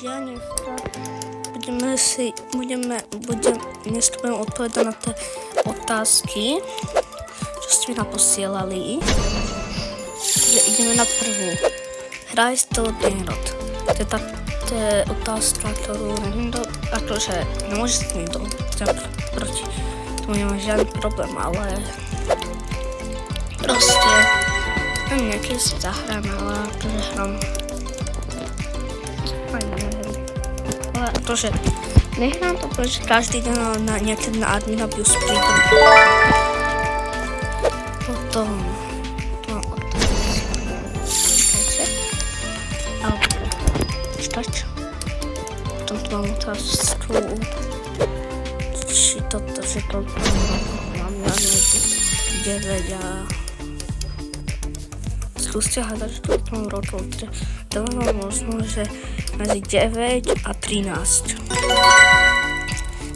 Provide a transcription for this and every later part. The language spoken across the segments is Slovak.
ja dneska budeme odpovedať na tie otázky, čo ste mi naposielali. Takže ideme na prvú. Hraj stolný rod. To je otázka, ktorú akože nemôžeš s tým proti. To nemá žiadny problém, ale proste niekedy si zahrám, ale akože hrám ale akože nehrám to, pretože každý deň na nejaké na admin abuse prídu. Potom potom tu mám otázku, či toto mám 9 a skúste hádať, že to mám rokov. To mám možno, že medzi 9 a 13.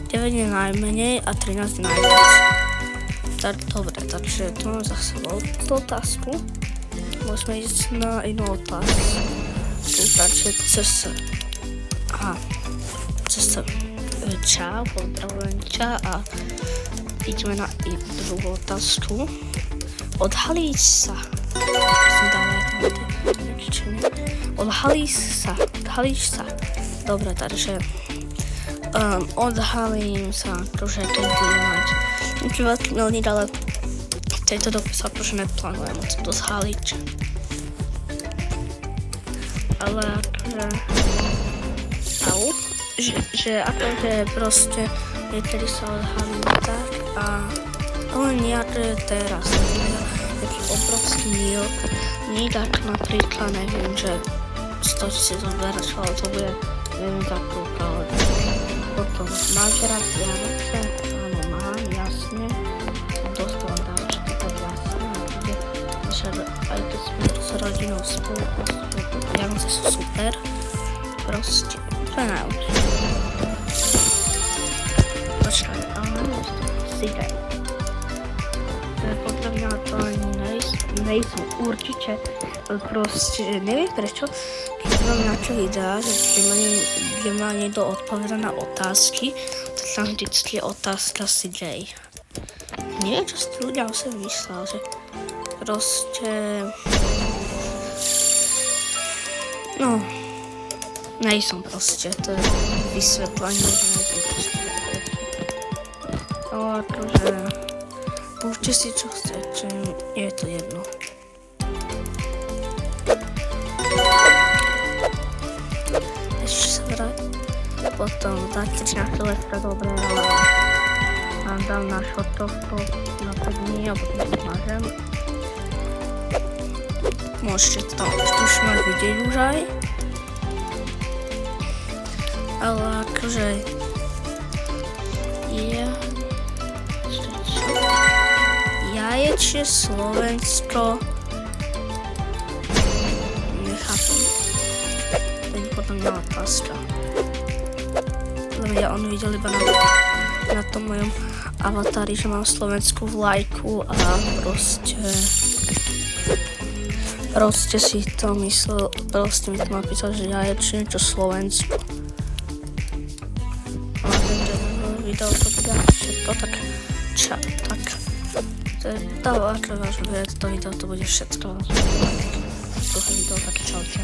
9 je najmenej a 13 je najviac. Dobre, takže tu mám za sebou tú otázku. Môžeme ísť na inú otázku. Takže čau, pozdravujem ťa a ideme na druhú otázku. Odhalíš sa. Odhalíš sa. Dobre, takže odhalím sa, akože keď budem mať nejaký veľký milník, ale v tejto dobe sa akože neplánujem moc to zhaliť. Ale akože že akože proste niekedy sa odhalím tak a ale nie teraz, taký obrovský ník, ako napríklad neviem, že 100 000 zoberač, ale to bude neviem za koľko, ale potom máš rád Vianoce? Áno, mám, jasne, dostal dáčky, to jasne, že aj keď sme s rodinou spolu, Vianoce sú super, proste, to je najlepšie. Počkaj, ale si daj. Podľa mňa to ani nejsú určite, proste neviem prečo, keď mám nejaké videá, kde ma niekto odpoveda na otázky, tak tam vždycky je otázka CJ. Neviem, čo si ľudia o sebe myslel, že proste no nejsom proste, to je vysvetlenie, že nejsem proste. Ale akože púšte si čo chcete, je to jedno. Ešte sa vrať. Potom dáte na chvíľečka dobre, ale dám na šotovku na 5 dní a potom to zmažem. Môžete to už mať vidieť už aj. Ale akože Jaječie Slovensko nechápem. To je potom mňa otázka. Ja on videl iba na tom mojom avatári, že mám slovenskú vlajku a proste si to myslel, proste mi to napísal, že jaječie niečo Slovensko. Ale tento video to bude všetko, tak to ako váš video, to bude všetko. Druhé video, tak čaute.